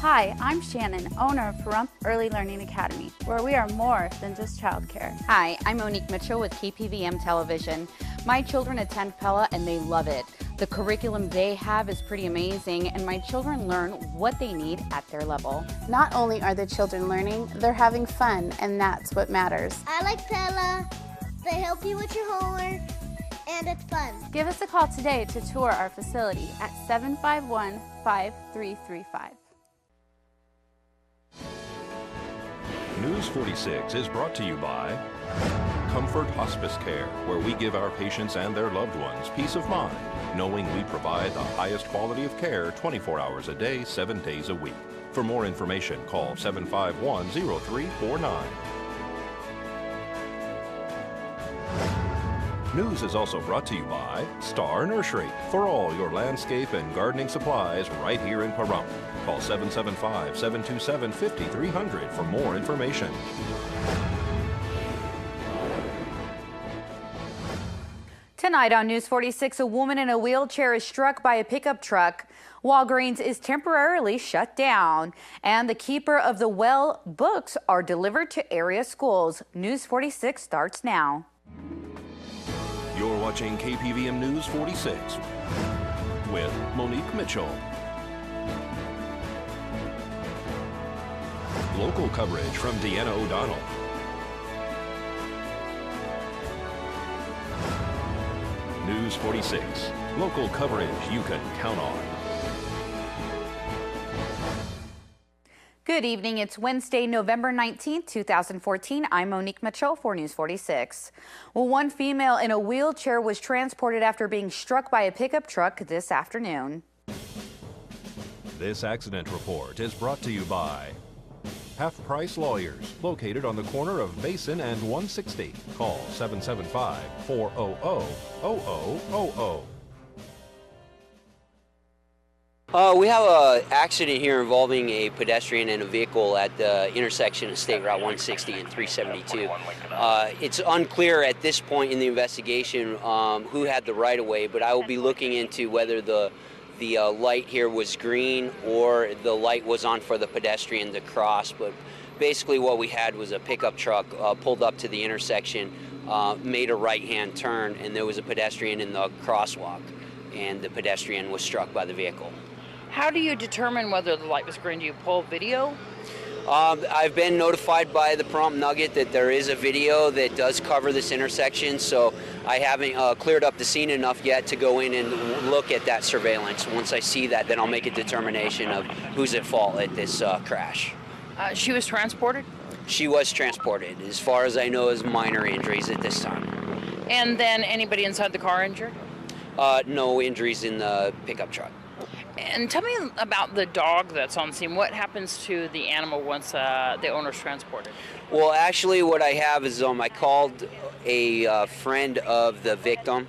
Hi, I'm Shannon, owner of Pahrump Early Learning Academy, where we are more than just childcare. Hi, I'm Monique Mitchell with KPVM Television. My children attend Pella and they love it. The curriculum they have is pretty amazing, and my children learn what they need at their level. Not only are the children learning, they're having fun, and that's what matters. I like Pella. They help you with your homework, and it's fun. Give us a call today to tour our facility at 751-5335. News 46 is brought to you by Comfort Hospice Care, where we give our patients and their loved ones peace of mind, knowing we provide the highest quality of care 24 hours a day, 7 days a week. For more information, call 751-0349. News is also brought to you by Star Nursery, for all your landscape and gardening supplies right here in Pahrump. Call 775-727-5300 for more information. Tonight on News 46, a woman in a wheelchair is struck by a pickup truck. Walgreens is temporarily shut down, and the keeper of the well books are delivered to area schools. News 46 starts now. You're watching KPVM News 46 with Monique Mitchell. Local coverage from Deanna O'Donnell. News 46, local coverage you can count on. Good evening. It's Wednesday, November 19th, 2014. I'm Monique Mitchell for News 46. Well, one female in a wheelchair was transported after being struck by a pickup truck this afternoon. This accident report is brought to you by Half Price Lawyers, located on the corner of Basin and 160. Call 775-400-0000. We have an accident here involving a pedestrian and a vehicle at the intersection of State Route 160 and 372. It's unclear at this point in the investigation who had the right-of-way, but I will be looking into whether the light here was green or the light was on for the pedestrian to cross. But basically what we had was a pickup truck pulled up to the intersection, made a right-hand turn, and there was a pedestrian in the crosswalk, and the pedestrian was struck by the vehicle. How do you determine whether the light was green? Do you pull video? I've been notified by the Pahrump Nugget that there is a video that does cover this intersection, so I haven't cleared up the scene enough yet to go in and look at that surveillance. Once I see that, then I'll make a determination of who's at fault at this crash. She was transported? She was transported. As far as I know, is minor injuries at this time. And then anybody inside the car injured? No injuries in the pickup truck. And tell me about the dog that's on scene. What happens to the animal once the owner's transported? Well, actually what I have is I called a friend of the victim,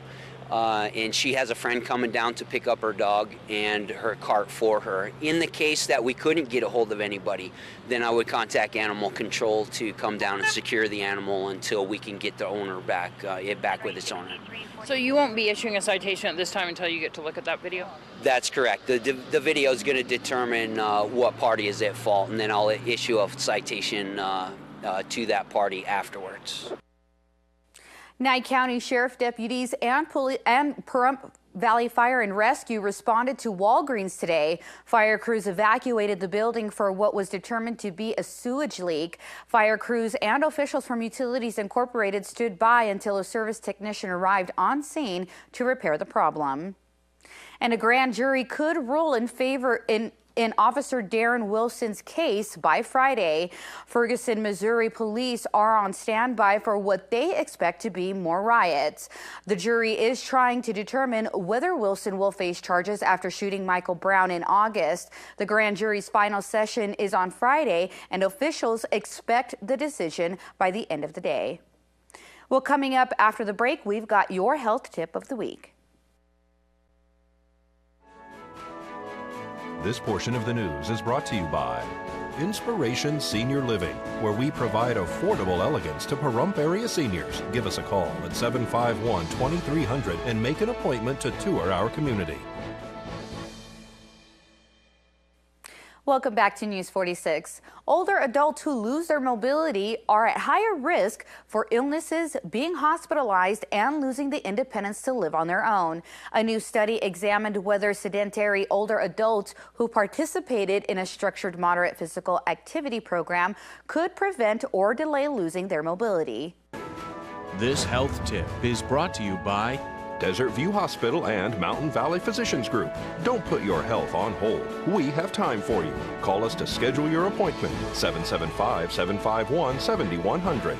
and she has a friend coming down to pick up her dog and her cart for her. In the case that we couldn't get a hold of anybody, then I would contact animal control to come down and secure the animal until we can get the owner back, back with its owner. So you won't be issuing a citation at this time until you get to look at that video? That's correct. The video is going to determine what party is at fault, and then I'll issue a citation to that party afterwards. Nye County Sheriff deputies and Pahrump Valley Fire and Rescue responded to Walgreens today. Fire crews evacuated the building for what was determined to be a sewage leak. Fire crews and officials from Utilities Incorporated stood by until a service technician arrived on scene to repair the problem. And a grand jury could rule in favor in Officer Darren Wilson's case by Friday. Ferguson, Missouri police are on standby for what they expect to be more riots. The jury is trying to determine whether Wilson will face charges after shooting Michael Brown in August. The grand jury's final session is on Friday, and officials expect the decision by the end of the day. Well, coming up after the break, we've got your health tip of the week. This portion of the news is brought to you by Inspiration Senior Living, where we provide affordable elegance to Pahrump area seniors. Give us a call at 751-2300 and make an appointment to tour our community. Welcome back to News 46. Older adults who lose their mobility are at higher risk for illnesses, being hospitalized, and losing the independence to live on their own. A new study examined whether sedentary older adults who participated in a structured moderate physical activity program could prevent or delay losing their mobility. This health tip is brought to you by Desert View Hospital and Mountain Valley Physicians Group. Don't put your health on hold. We have time for you. Call us to schedule your appointment. 775-751-7100.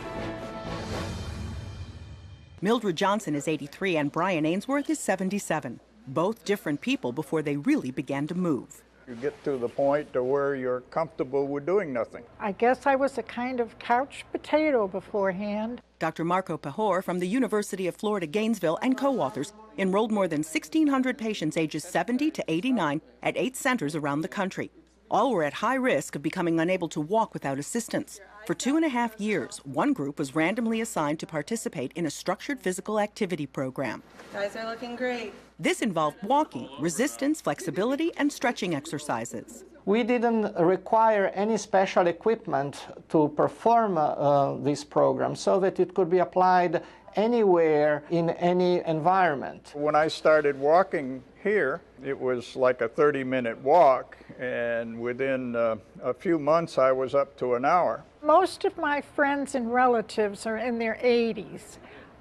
Mildred Johnson is 83 and Brian Ainsworth is 77. Both different people before they really began to move. You get to the point to where you're comfortable with doing nothing. I guess I was a kind of couch potato beforehand. Dr. Marco Pajor from the University of Florida, Gainesville, and co-authors enrolled more than 1,600 patients ages 70 to 89 at 8 centers around the country. All were at high risk of becoming unable to walk without assistance. For 2.5 years, one group was randomly assigned to participate in a structured physical activity program. Guys are looking great. This involved walking, resistance, flexibility, and stretching exercises. We didn't require any special equipment to perform this program so that it could be applied anywhere in any environment. When I started walking here, it was like a 30-minute walk, and within a few months I was up to an hour. Most of my friends and relatives are in their 80s.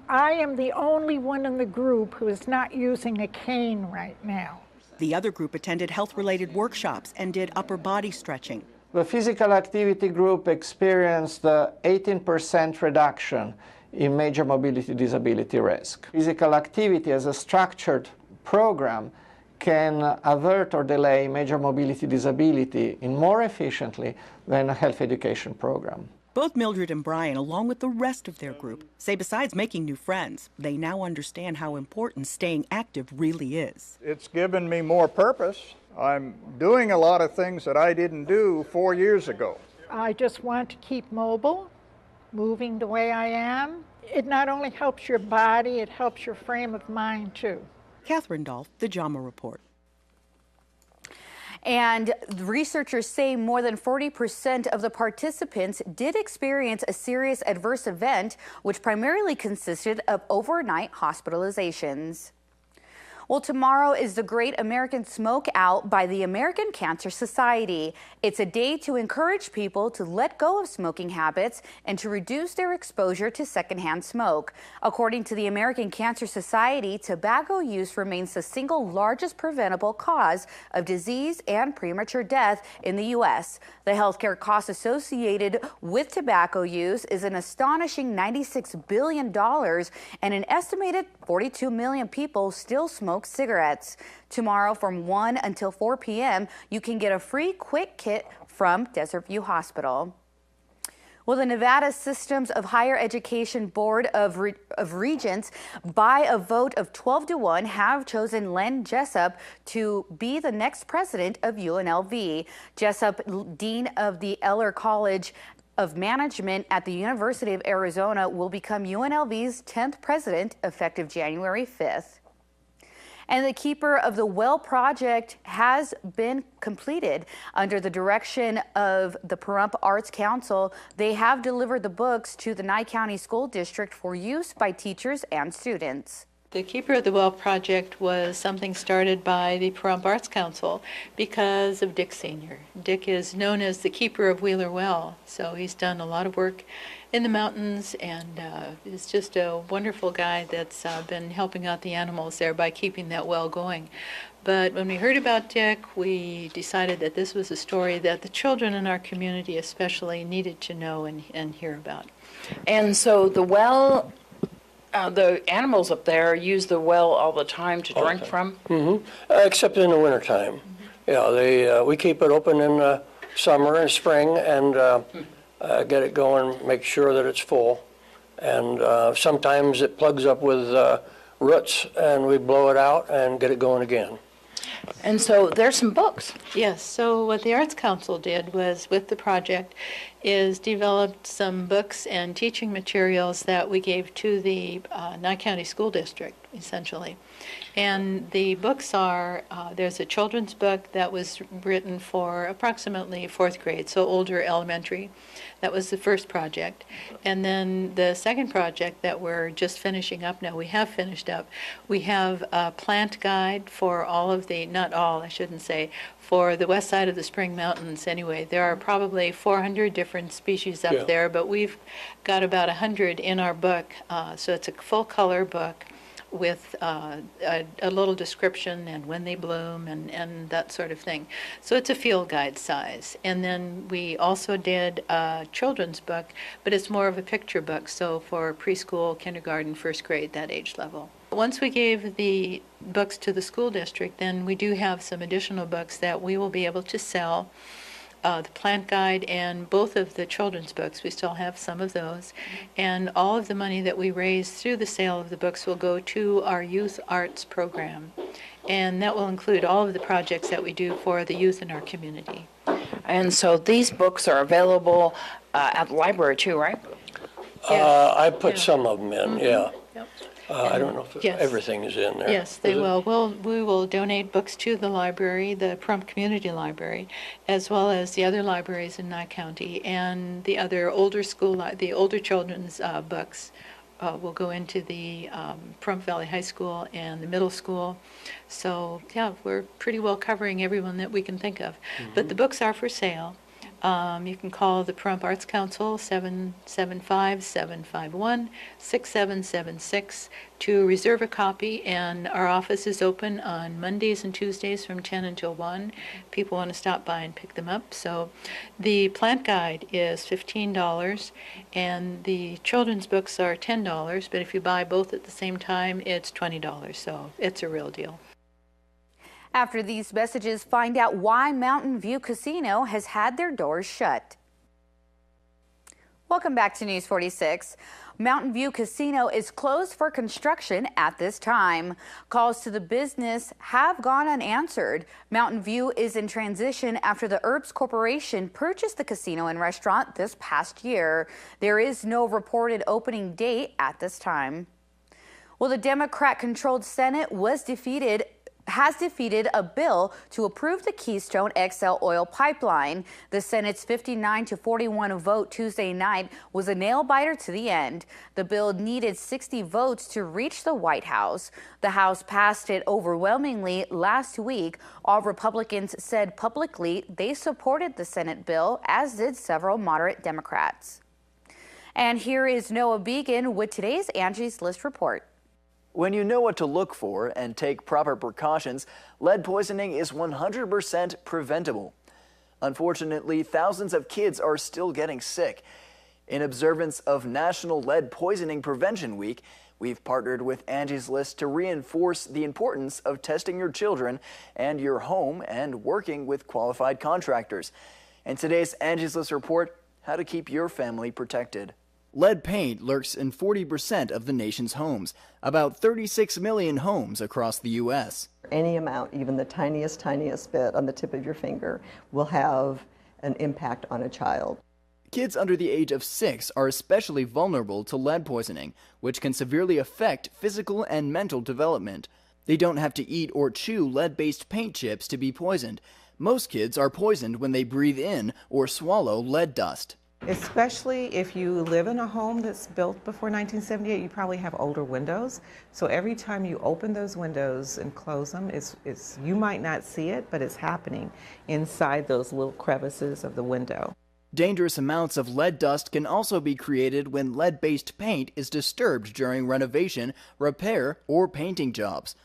I am the only one in the group who is not using a cane right now. The other group attended health-related workshops and did upper body stretching. The physical activity group experienced the 18% reduction in major mobility disability risk. Physical activity as a structured program can avert or delay major mobility disability more efficiently than a health education program. Both Mildred and Brian, along with the rest of their group, say besides making new friends, they now understand how important staying active really is. It's given me more purpose. I'm doing a lot of things that I didn't do 4 years ago. I just want to keep mobile, moving the way I am. It not only helps your body, it helps your frame of mind too. Catherine Dolph, The JAMA Report. And researchers say more than 40% of the participants did experience a serious adverse event, which primarily consisted of overnight hospitalizations. Well, tomorrow is the Great American Smoke Out by the American Cancer Society. It's a day to encourage people to let go of smoking habits and to reduce their exposure to secondhand smoke. According to the American Cancer Society, tobacco use remains the single largest preventable cause of disease and premature death in the U.S. The healthcare costs associated with tobacco use is an astonishing $96 billion, and an estimated 42 million people still smoke cigarettes. Tomorrow from 1 until 4 p.m., you can get a free quick kit from Desert View Hospital. Well, the Nevada Systems of Higher Education Board of Regents, by a vote of 12-1, have chosen Len Jessup to be the next president of UNLV. Jessup, dean of the Eller College of Management at the University of Arizona, will become UNLV's 10th president effective January 5th. And the Keeper of the Well project has been completed. Under the direction of the Pahrump Arts Council, they have delivered the books to the Nye County School District for use by teachers and students. The Keeper of the Well project was something started by the Pahrump Arts Council because of Dick Sr. Dick is known as the Keeper of Wheeler Well, so he's done a lot of work in the mountains, and is just a wonderful guy that's been helping out the animals there by keeping that well going. But when we heard about Dick, we decided that this was a story that the children in our community especially needed to know and hear about. And so the well, the animals up there use the well all the time to drink from? Mm-hmm. Except in the wintertime. Yeah, we keep it open in the summer and spring, and get it going, make sure that it's full. And sometimes it plugs up with roots, and we blow it out and get it going again. And so there's some books. Yes, so what the Arts Council did was, with the project, is developed some books and teaching materials that we gave to the Nye County School District, essentially. And the books are, there's a children's book that was written for approximately 4th grade, so older elementary. That was the first project. And then the second project that we're just finishing up now, we have finished up, we have a plant guide for all of the, not all, I shouldn't say, for the west side of the Spring Mountains anyway. There are probably 400 different species up there, but we've got about 100 in our book. So it's a full color book with a little description and when they bloom and that sort of thing. So it's a field guide size. And then we also did a children's book, but it's more of a picture book, so for preschool, kindergarten, 1st grade, that age level. Once we gave the books to the school district, then we do have some additional books that we will be able to sell. The plant guide and both of the children's books, we still have some of those. And all of the money that we raise through the sale of the books will go to our youth arts program. And that will include all of the projects that we do for the youth in our community. And so these books are available at the library too, right? I put some of them in, yeah. I don't know if everything is in there. Yes, they will. We will donate books to the library, the Pahrump Community Library, as well as the other libraries in Nye County, and the other older the older children's books will go into the Pahrump Valley High School and the middle school. So yeah, we're pretty well covering everyone that we can think of. But the books are for sale. You can call the Pahrump Arts Council 775-751-6776 to reserve a copy, and our office is open on Mondays and Tuesdays from 10 until 1. People want to stop by and pick them up. So the plant guide is $15 and the children's books are $10, but if you buy both at the same time, it's $20, so it's a real deal. After these messages, find out why Mountain View Casino has had their doors shut. Welcome back to News 46. Mountain View Casino is closed for construction at this time. Calls to the business have gone unanswered. Mountain View is in transition after the Herbs Corporation purchased the casino and restaurant this past year. There is no reported opening date at this time. Well, the Democrat-controlled Senate has defeated a bill to approve the Keystone XL oil pipeline. The Senate's 59-41 vote Tuesday night was a nail-biter to the end. The bill needed 60 votes to reach the White House. The House passed it overwhelmingly last week. All Republicans said publicly they supported the Senate bill, as did several moderate Democrats. And here is Noah Began with today's Angie's List report. When you know what to look for and take proper precautions, lead poisoning is 100% preventable. Unfortunately, thousands of kids are still getting sick. In observance of National Lead Poisoning Prevention Week, we've partnered with Angie's List to reinforce the importance of testing your children and your home and working with qualified contractors. In today's Angie's List report, how to keep your family protected. Lead paint lurks in 40% of the nation's homes, about 36 million homes across the U.S. Any amount, even the tiniest bit on the tip of your finger, will have an impact on a child. Kids under the age of 6 are especially vulnerable to lead poisoning, which can severely affect physical and mental development. They don't have to eat or chew lead-based paint chips to be poisoned. Most kids are poisoned when they breathe in or swallow lead dust. Especially if you live in a home that's built before 1978, you probably have older windows. So every time you open those windows and close them, you might not see it, but it's happening inside those little crevices of the window. Dangerous amounts of lead dust can also be created when lead-based paint is disturbed during renovation, repair, or painting jobs.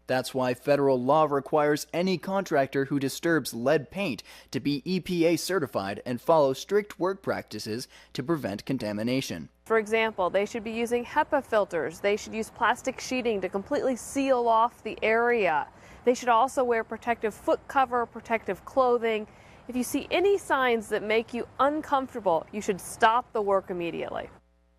That's why federal law requires any contractor who disturbs lead paint to be EPA certified and follow strict work practices to prevent contamination. For example, they should be using HEPA filters. They should use plastic sheeting to completely seal off the area. They should also wear protective foot cover, protective clothing. If you see any signs that make you uncomfortable, you should stop the work immediately.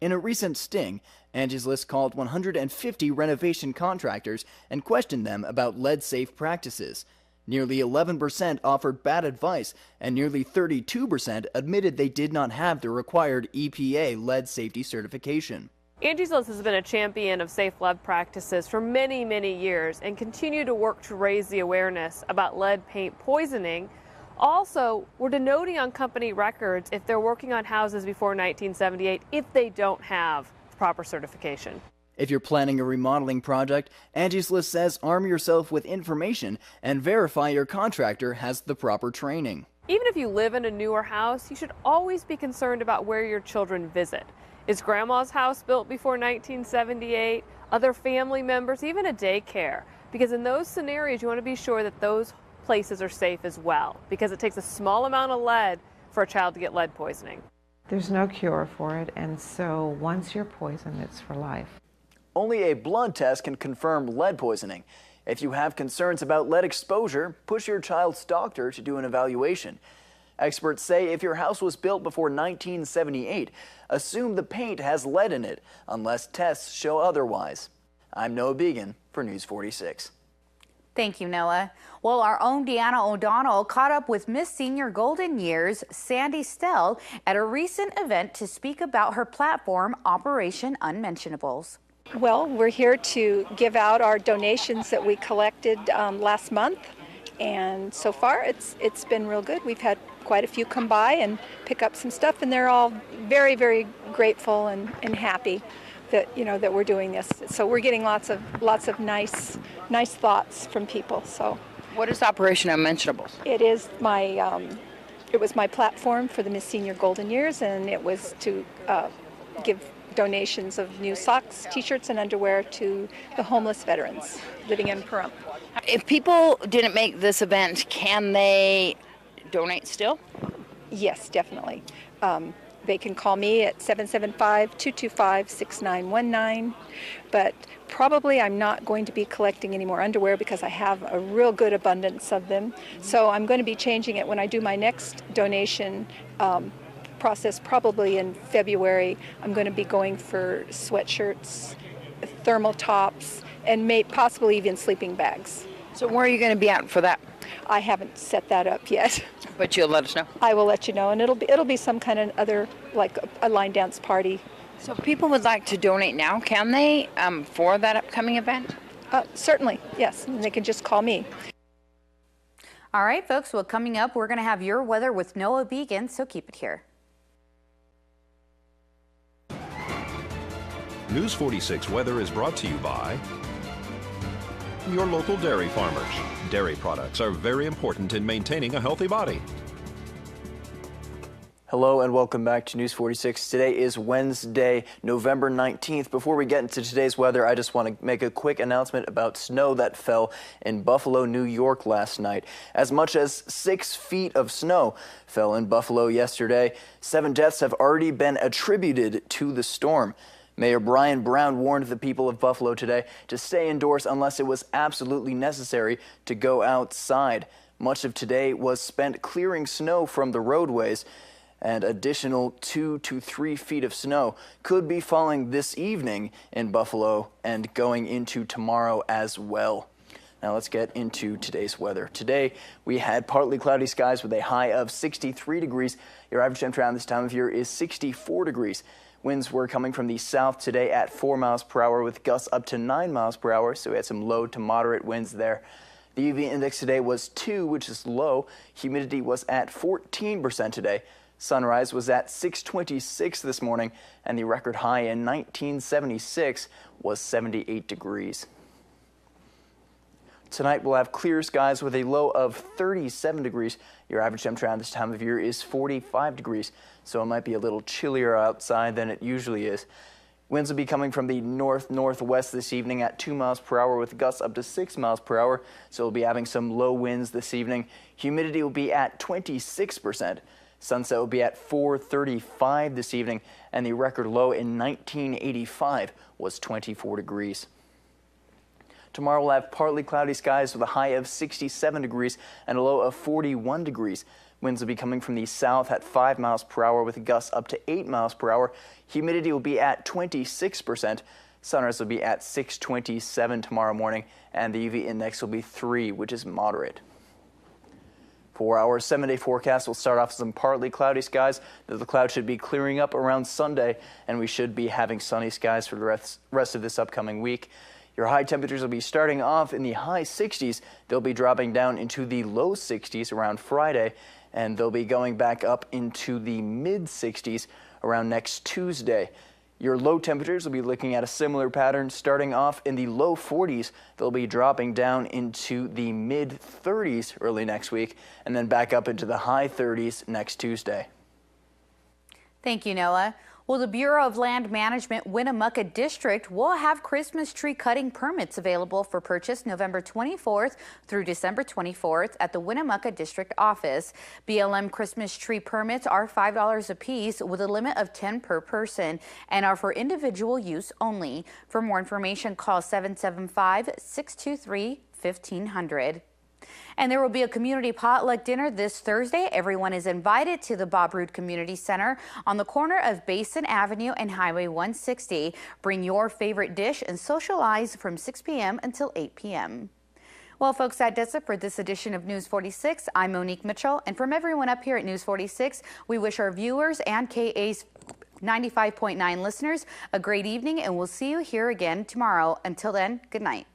In a recent sting, Angie's List called 150 renovation contractors and questioned them about lead-safe practices. Nearly 11% offered bad advice, and nearly 32% admitted they did not have the required EPA lead safety certification. Angie's List has been a champion of safe lead practices for many, many years and continue to work to raise the awareness about lead paint poisoning. Also, we're denoting on company records if they're working on houses before 1978 if they don't have proper certification. If you're planning a remodeling project, Angie's List says arm yourself with information and verify your contractor has the proper training. Even if you live in a newer house, you should always be concerned about where your children visit. Is grandma's house built before 1978? Other family members, even a daycare? Because in those scenarios, you want to be sure that those places are safe as well, because it takes a small amount of lead for a child to get lead poisoning. There's no cure for it, and so once you're poisoned, it's for life. Only a blood test can confirm lead poisoning. If you have concerns about lead exposure, push your child's doctor to do an evaluation. Experts say if your house was built before 1978, assume the paint has lead in it, unless tests show otherwise. I'm Noah Began for News 46. Thank you, Noah. Well, our own Deanna O'Donnell caught up with Miss Senior Golden Years, Sandy Stell, at a recent event to speak about her platform, Operation Unmentionables. Well, we're here to give out our donations that we collected last month, and so far it's been real good. We've had quite a few come by and pick up some stuff, and they're all very, very grateful and happy that that we're doing this. So we're getting lots of nice thoughts from people. So, what is Operation Unmentionables? It is it was my platform for the Miss Senior Golden Years, and it was to give donations of new socks, t-shirts, and underwear to the homeless veterans living in Pahrump. If people didn't make this event, can they donate still? Yes, definitely. They can call me at 775-225-6919, but probably I'm not going to be collecting any more underwear because I have a real good abundance of them. So I'm going to be changing it when I do my next donation process, probably in February. I'm going to be going for sweatshirts, thermal tops, and possibly even sleeping bags. So where are you going to be at for that? I haven't set that up yet. But you'll let us know? I will let you know, and it'll be some kind of other, like a line dance party. So if people would like to donate now, can they, for that upcoming event? Certainly, yes, and they can just call me. All right, folks, well, coming up, we're going to have your weather with Noah Began, so keep it here. News 46 weather is brought to you by your local dairy farmers. Dairy products are very important in maintaining a healthy body. Hello and welcome back to News 46. Today is Wednesday, November 19th. Before we get into today's weather, I just want to make a quick announcement about snow that fell in Buffalo, New York last night. As much as 6 feet of snow fell in Buffalo yesterday. 7 deaths have already been attributed to the storm. Mayor Brian Brown warned the people of Buffalo today to stay indoors unless it was absolutely necessary to go outside. Much of today was spent clearing snow from the roadways, and additional 2 to 3 feet of snow could be falling this evening in Buffalo and going into tomorrow as well. Now let's get into today's weather. Today we had partly cloudy skies with a high of 63 degrees. Your average temperature around this time of year is 64 degrees. Winds were coming from the south today at 4 miles per hour with gusts up to 9 miles per hour, so we had some low to moderate winds there. The UV index today was 2, which is low. Humidity was at 14% today. Sunrise was at 6:26 this morning, and the record high in 1976 was 78 degrees. Tonight we'll have clear skies with a low of 37 degrees. Your average temperature around this time of year is 45 degrees, so it might be a little chillier outside than it usually is. Winds will be coming from the north-northwest this evening at 2 miles per hour with gusts up to 6 miles per hour, so we'll be having some low winds this evening. Humidity will be at 26%. Sunset will be at 4:35 this evening, and the record low in 1985 was 24 degrees. Tomorrow we'll have partly cloudy skies with a high of 67 degrees and a low of 41 degrees. Winds will be coming from the south at 5 miles per hour with gusts up to 8 miles per hour. Humidity will be at 26%. Sunrise will be at 6:27 tomorrow morning, and the UV index will be 3, which is moderate. For our 7-day forecast, we'll start off with some partly cloudy skies. The clouds should be clearing up around Sunday, and we should be having sunny skies for the rest of this upcoming week. Your high temperatures will be starting off in the high 60s. They'll be dropping down into the low 60s around Friday, and they'll be going back up into the mid 60s around next Tuesday. Your low temperatures will be looking at a similar pattern, starting off in the low 40s. They'll be dropping down into the mid 30s early next week, and then back up into the high 30s next Tuesday. Thank you, Noah. Well, the Bureau of Land Management Winnemucca District will have Christmas tree cutting permits available for purchase November 24th through December 24th at the Winnemucca District Office. BLM Christmas tree permits are $5 apiece with a limit of 10 per person and are for individual use only. For more information, call 775-623-1500. And there will be a community potluck dinner this Thursday. Everyone is invited to the Bob Roode Community Center on the corner of Basin Avenue and Highway 160. Bring your favorite dish and socialize from 6 p.m. until 8 p.m. Well, folks, that does it for this edition of News 46. I'm Monique Mitchell, and from everyone up here at News 46, we wish our viewers and KA's 95.9 listeners a great evening, and we'll see you here again tomorrow. Until then, good night.